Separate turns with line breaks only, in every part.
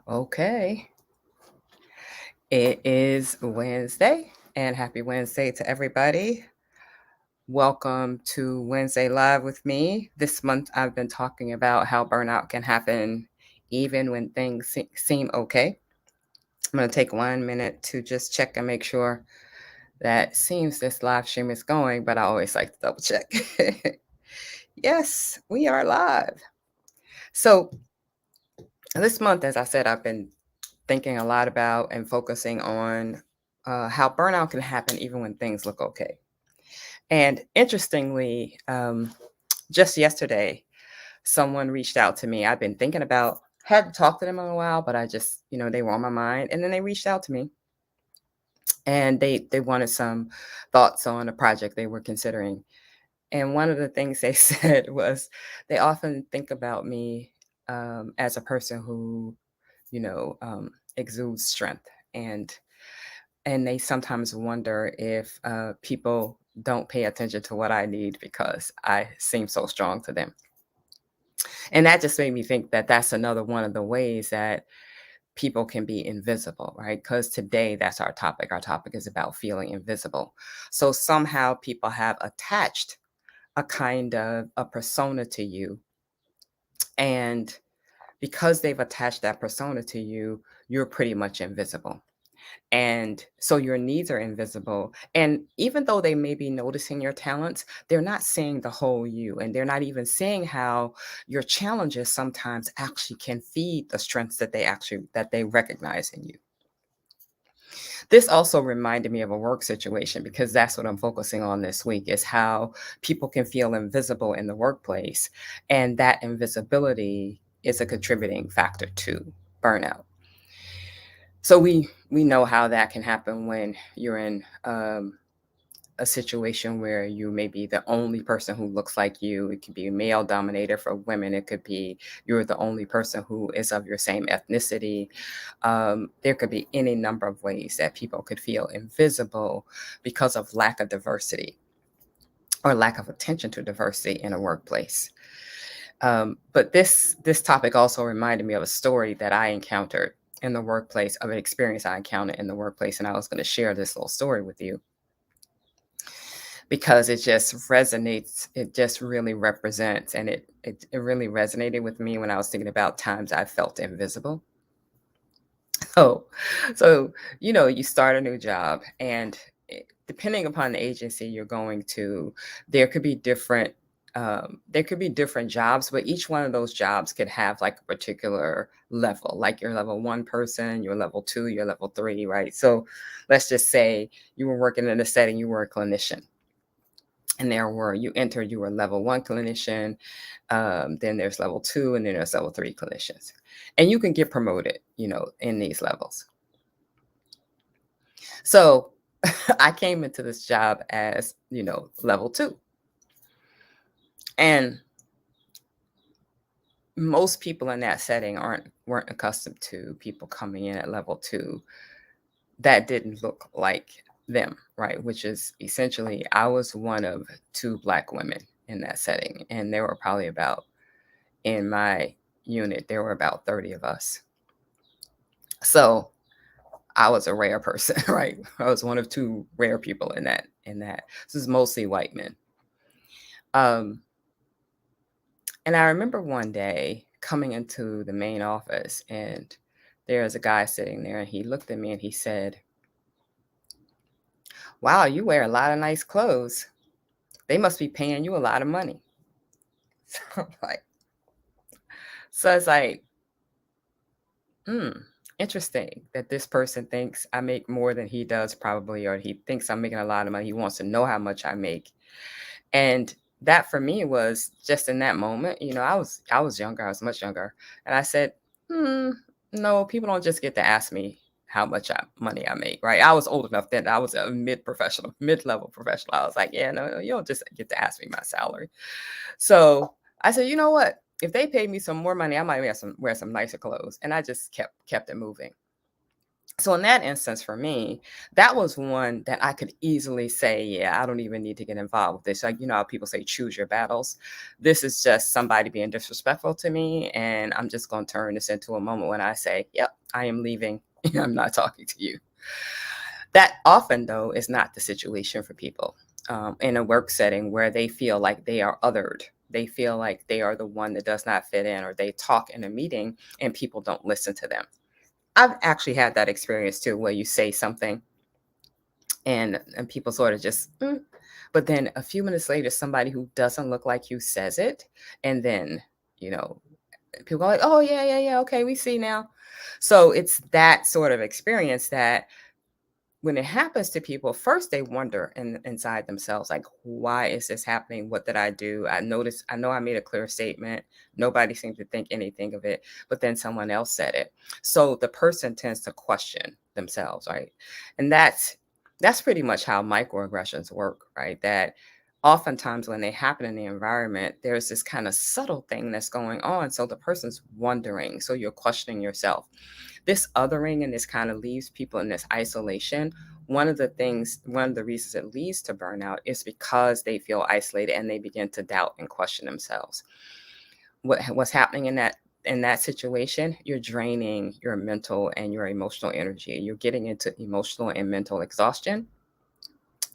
Okay. It is Wednesday, and happy Wednesday to everybody. Welcome to Wednesday Live with me. This month, I've been talking about how burnout can happen even when things seem okay. I'm going to take 1 minute to just check and make sure that seems this live stream is going, but I always like to double check. Yes, we are live. So, this month, as I said, I've been thinking a lot about and focusing on how burnout can happen even when things look okay. And interestingly, just yesterday, someone reached out to me. I've been thinking about, hadn't talked to them in a while, but I just, they were on my mind. And then they reached out to me and they wanted some thoughts on a project they were considering. And one of the things they said was they often think about me as a person who, exudes strength. And they sometimes wonder if people don't pay attention to what I need because I seem so strong to them. And that just made me think that that's another one of the ways that people can be invisible, right? Because today that's our topic. Our topic is about feeling invisible. So somehow people have attached a kind of a persona to you. And because they've attached that persona to you, you're pretty much invisible. And so your needs are invisible. And even though they may be noticing your talents, they're not seeing the whole you. And they're not even seeing how your challenges sometimes actually can feed the strengths that they recognize in you. This also reminded me of a work situation because that's what I'm focusing on this week is how people can feel invisible in the workplace. And that invisibility is a contributing factor to burnout. So we know how that can happen when you're in a situation where you may be the only person who looks like you. It could be male dominated for women. It could be you're the only person who is of your same ethnicity. There could be any number of ways that people could feel invisible because of lack of diversity or lack of attention to diversity in a workplace. But this topic also reminded me of a story that I encountered in the workplace, of an experience I encountered in the workplace, and I was going to share this little story with you because it just resonates. It just really represents, and it really resonated with me when I was thinking about times I felt invisible. So, so you start a new job, and depending upon the agency you're going to, there could be different. There could be different jobs, but each one of those jobs could have like a particular level. Like you're level one person, you're level two, you're level three, right? So, let's just say you were working in a setting, you were a clinician, and you entered, you were level one clinician, then there's level two, and then there's level three clinicians, and you can get promoted, in these levels. So I came into this job as, level two. And most people in that setting weren't accustomed to people coming in at level two that didn't look like them, right? Which is essentially I was one of two Black women in that setting. And there were probably about, in my unit, there were about 30 of us. So I was a rare person, right? I was one of two rare people in that. This is mostly white men. Um, and I remember one day coming into the main office, and there was a guy sitting there, and he looked at me and he said, "Wow, you wear a lot of nice clothes. They must be paying you a lot of money." So it's like, hmm, interesting that this person thinks I make more than he does probably, or he thinks I'm making a lot of money. He wants to know how much I make. And that for me was just in that moment, I was younger, I was much younger. And I said, hmm, no, people don't just get to ask me how much money I make, right? I was old enough then. I was a mid-level professional. I was like, yeah, no, you don't just get to ask me my salary. So I said, you know what? If they paid me some more money, I might wear some nicer clothes. And I just kept it moving. So in that instance for me, that was one that I could easily say, yeah, I don't even need to get involved with this. Like, how people say choose your battles. This is just somebody being disrespectful to me. And I'm just going to turn this into a moment when I say, yep, I am leaving. I'm not talking to you. That often, though, is not the situation for people in a work setting where they feel like they are othered. They feel like they are the one that does not fit in, or they talk in a meeting and people don't listen to them. I've actually had that experience too, where you say something and people sort of just, but then a few minutes later, somebody who doesn't look like you says it, and then you know people are like, "Oh yeah, yeah, yeah, okay, we see now." So it's that sort of experience that when it happens to people, first they wonder inside themselves, like, why is this happening? What did I do? I know I made a clear statement. Nobody seemed to think anything of it, but then someone else said it. So the person tends to question themselves, right? And that's pretty much how microaggressions work, right? That oftentimes when they happen in the environment, there's this kind of subtle thing that's going on. So the person's wondering. So you're questioning yourself. This othering and this kind of leaves people in this isolation. One of the reasons it leads to burnout is because they feel isolated and they begin to doubt and question themselves. What's happening in that situation? You're draining your mental and your emotional energy. You're getting into emotional and mental exhaustion.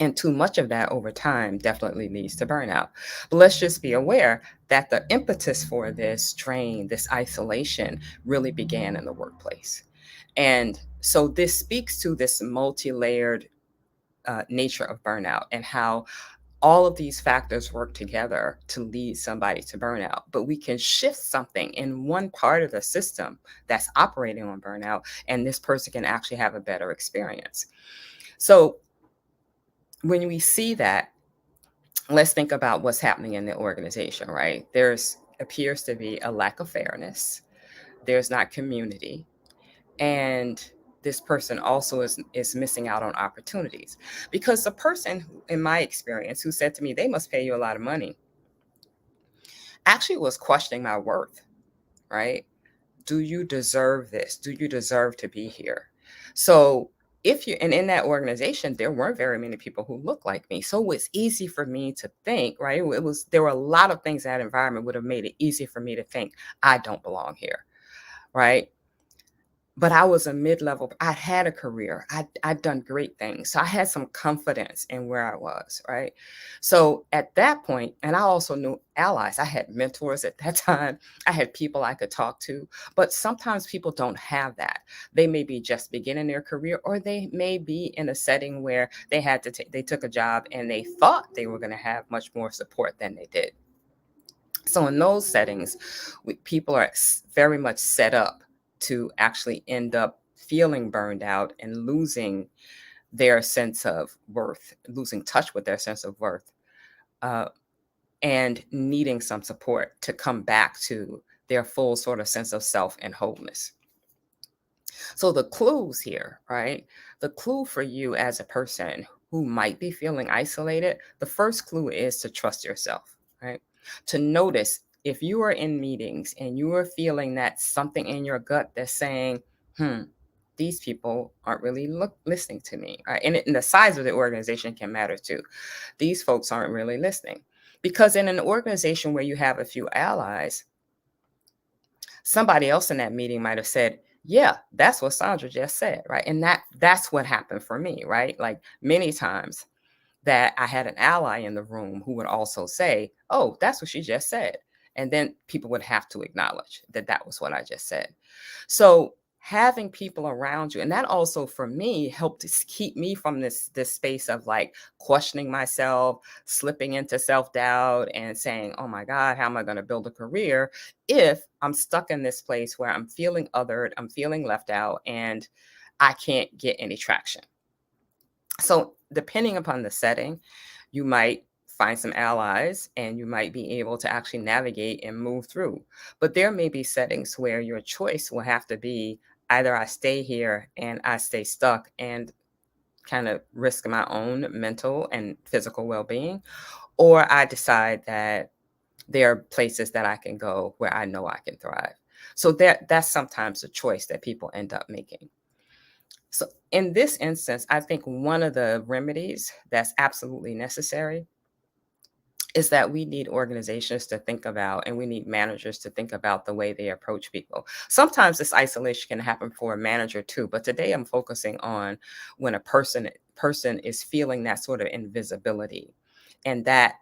And too much of that over time definitely leads to burnout. But let's just be aware that the impetus for this drain, this isolation, really began in the workplace. And so this speaks to this multi-layered nature of burnout and how all of these factors work together to lead somebody to burnout. But we can shift something in one part of the system that's operating on burnout, and this person can actually have a better experience. So when we see that, let's think about what's happening in the organization, right? There's appears to be a lack of fairness. There's not community, and this person also is missing out on opportunities because the person in my experience who said to me they must pay you a lot of money actually was questioning my worth, right? Do you deserve this? Do you deserve to be here? So if you and in that organization, there weren't very many people who looked like me. So it was easy for me to think, right? It was there were a lot of things that environment would have made it easy for me to think I don't belong here, right? But I was a mid-level. I had a career. I'd done great things. So I had some confidence in where I was, right? So at that point, and I also knew allies. I had mentors at that time. I had people I could talk to. But sometimes people don't have that. They may be just beginning their career, or they may be in a setting where they took a job and they thought they were going to have much more support than they did. So in those settings, people are very much set up to actually end up feeling burned out and losing their sense of worth, losing touch with their sense of worth, uh, and needing some support to come back to their full sort of sense of self and wholeness. So the clues here, right? The clue for you as a person who might be feeling isolated, the first clue is to trust yourself, right? To notice if you are in meetings and you are feeling that something in your gut that's saying, these people aren't really listening to me, right? And the size of the organization can matter too. These folks aren't really listening. Because in an organization where you have a few allies, somebody else in that meeting might have said, yeah, that's what Sandra just said, right? And that's what happened for me, right? Like many times that I had an ally in the room who would also say, oh, that's what she just said. And then people would have to acknowledge that that was what I just said. So having people around you, and that also for me helped to keep me from this space of like questioning myself, slipping into self-doubt and saying, oh my God, how am I going to build a career if I'm stuck in this place where I'm feeling othered, I'm feeling left out, and I can't get any traction. So, depending upon the setting, you might find some allies and you might be able to actually navigate and move through. But there may be settings where your choice will have to be either I stay here and I stay stuck and kind of risk my own mental and physical well being, or I decide that there are places that I can go where I know I can thrive. So that's sometimes a choice that people end up making. So in this instance, I think one of the remedies that's absolutely necessary is that we need organizations to think about, and we need managers to think about the way they approach people. Sometimes this isolation can happen for a manager too, but today I'm focusing on when a person is feeling that sort of invisibility and that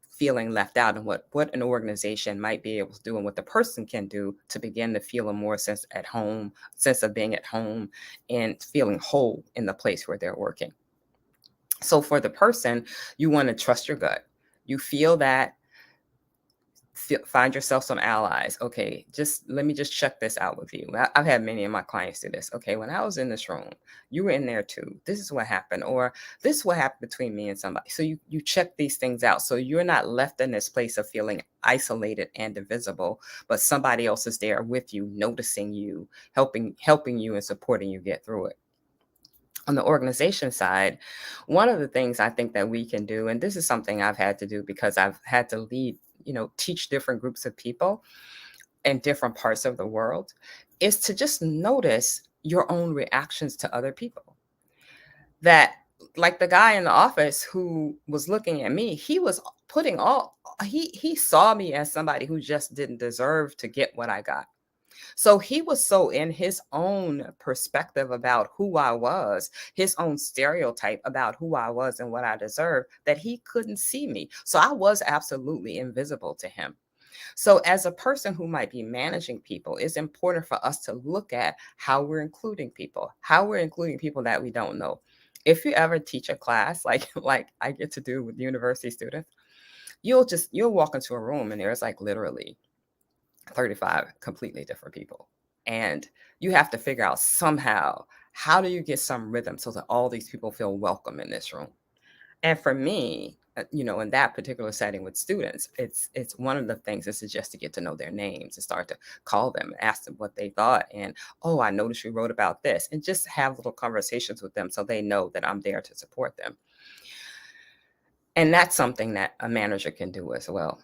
feeling left out, and what an organization might be able to do and what the person can do to begin to feel a more sense of being at home and feeling whole in the place where they're working. So for the person, you want to trust your gut. You feel that, find yourself some allies. Okay, just let me just check this out with you. I've had many of my clients do this. Okay, when I was in this room, you were in there too. This is what happened, or this is what happened between me and somebody. So you check these things out. So you're not left in this place of feeling isolated and invisible, but somebody else is there with you, noticing you, helping you and supporting you get through it. On the organization side, one of the things I think that we can do, and this is something I've had to do because I've had to lead, teach different groups of people in different parts of the world, is to just notice your own reactions to other people. That, like the guy in the office who was looking at me, he was putting all, he saw me as somebody who just didn't deserve to get what I got. So he was so in his own perspective about who I was, his own stereotype about who I was and what I deserved, that he couldn't see me. So I was absolutely invisible to him. So, as a person who might be managing people, it's important for us to look at how we're including people that we don't know. If you ever teach a class like I get to do with university students, you'll walk into a room and there's like literally 35 completely different people. And you have to figure out somehow, how do you get some rhythm so that all these people feel welcome in this room? And for me, in that particular setting with students, it's one of the things is to just to get to know their names and start to call them, ask them what they thought, and oh, I noticed you wrote about this, and just have little conversations with them so they know that I'm there to support them. And that's something that a manager can do as well.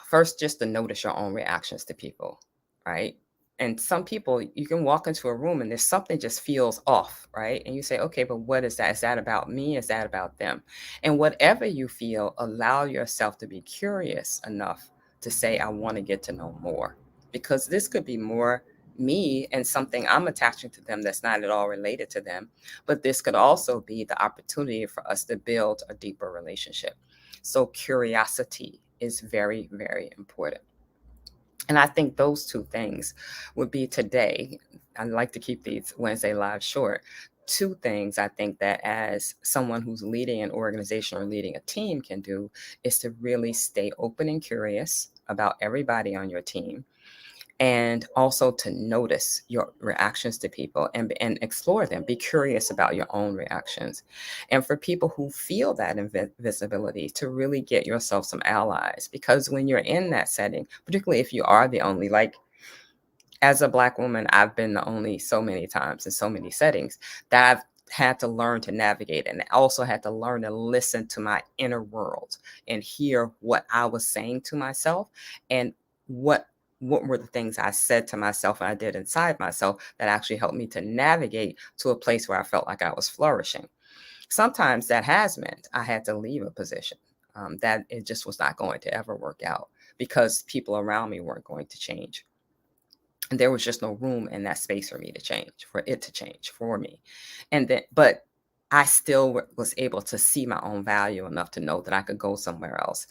First, just to notice your own reactions to people, right? And some people, you can walk into a room and there's something just feels off, right? And you say, okay, but what is that? Is that about me? Is that about them? And whatever you feel, allow yourself to be curious enough to say, I want to get to know more. Because this could be more me and something I'm attaching to them that's not at all related to them. But this could also be the opportunity for us to build a deeper relationship. So curiosity is very, very important. And I think those two things would be today. I like to keep these Wednesday lives short. Two things I think that as someone who's leading an organization or leading a team can do is to really stay open and curious about everybody on your team, and also to notice your reactions to people and explore them. Be curious about your own reactions. And for people who feel that invisibility, to really get yourself some allies, because when you're in that setting, particularly if you are the only, like as a Black woman, I've been the only so many times in so many settings that I've had to learn to navigate, and I also had to learn to listen to my inner world and hear what I was saying to myself, and what what were the things I said to myself and I did inside myself that actually helped me to navigate to a place where I felt like I was flourishing. Sometimes that has meant I had to leave a position, that it just was not going to ever work out because people around me weren't going to change. And there was just no room in that space for me to change, for it to change for me. And then, but I still was able to see my own value enough to know that I could go somewhere else.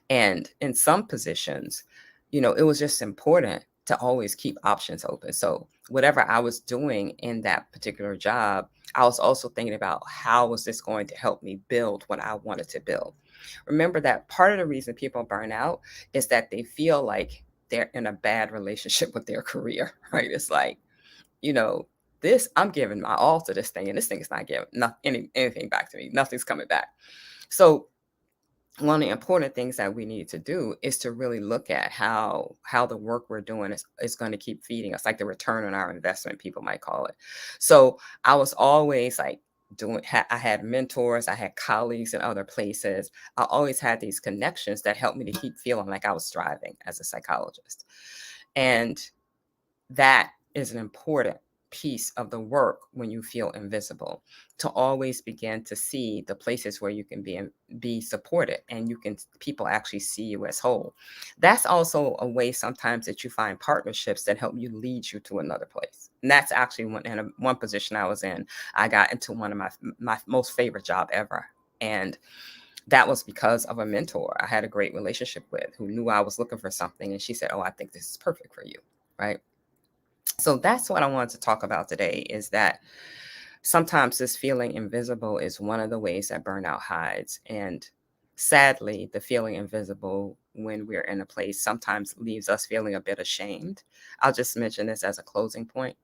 And in some positions, it was just important to always keep options open. So whatever I was doing in that particular job, I was also thinking about how was this going to help me build what I wanted to build. Remember that part of the reason people burn out is that they feel like they're in a bad relationship with their career, right? It's like, you know, this, I'm giving my all to this thing, and this thing is not giving anything back to me. Nothing's coming back. So one of the important things that we need to do is to really look at how the work we're doing is going to keep feeding us, like the return on our investment, people might call it. So I was always like I had mentors, I had colleagues in other places. I always had these connections that helped me to keep feeling like I was thriving as a psychologist. And that is important piece of the work when you feel invisible, to always begin to see the places where you can be supported, and you can people actually see you as whole. That's also a way sometimes that you find partnerships that help you lead you to another place. And that's actually one position I was in. I got into one of my most favorite job ever. And that was because of a mentor I had a great relationship with, who knew I was looking for something. And she said, "Oh, I think this is perfect for you." Right. So that's what I wanted to talk about today, is that sometimes this feeling invisible is one of the ways that burnout hides. And sadly, the feeling invisible when we're in a place sometimes leaves us feeling a bit ashamed. I'll just mention this as a closing point.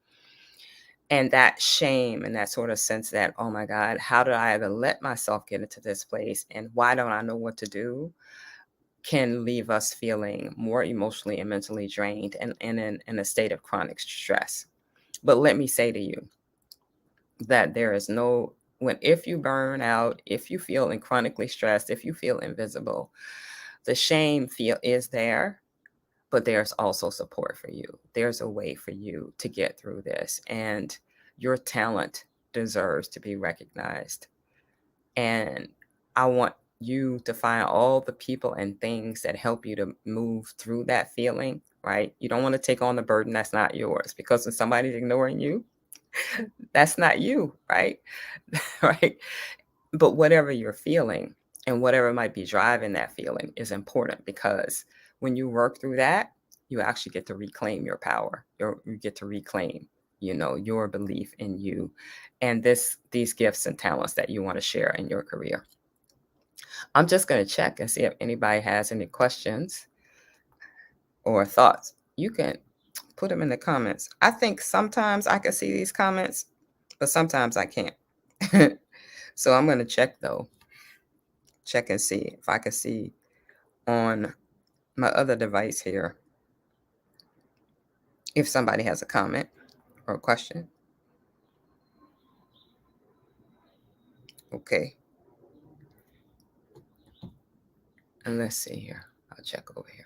And that shame and that sort of sense that, oh my God, how did I ever let myself get into this place? And why don't I know what to do? Can leave us feeling more emotionally and mentally drained, and in a state of chronic stress. But let me say to you that there is no, if you burn out, if you feel chronically stressed, if you feel invisible, the shame feel is there, but there's also support for you. There's a way for you to get through this, and your talent deserves to be recognized. And I want you to find all the people and things that help you to move through that feeling, right? You don't want to take on the burden that's not yours, because when somebody's ignoring you, that's not you, right? Right. But whatever you're feeling and whatever might be driving that feeling is important, because when you work through that, you actually get to reclaim your power. You get to reclaim, your belief in you, and these gifts and talents that you want to share in your career. I'm just going to check and see if anybody has any questions or thoughts. You can put them in the comments. I think sometimes I can see these comments, but sometimes I can't. So I'm going to check though. Check and see if I can see on my other device here if somebody has a comment or a question. Okay. And let's see here. I'll check over here.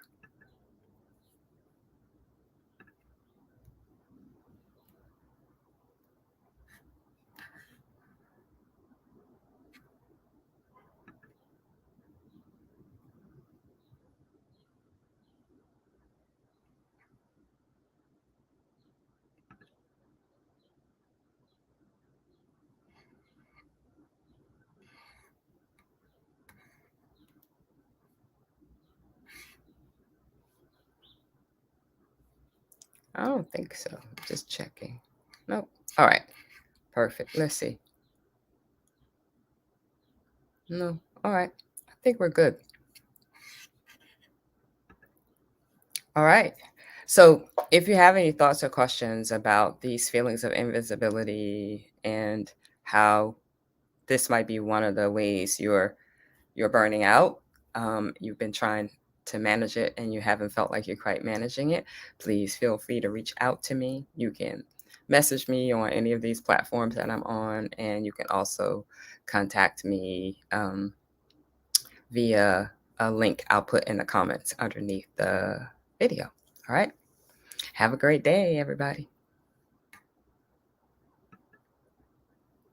I don't think so. Just checking. Nope. All right. Perfect. Let's see. No. All right. I think we're good. All right. So, if you have any thoughts or questions about these feelings of invisibility and how this might be one of the ways you're burning out, you've been trying to manage it and you haven't felt like you're quite managing it, please feel free to reach out to me. You can message me on any of these platforms that I'm on, and you can also contact me via a link I'll put in the comments underneath the video. All right. Have a great day, everybody.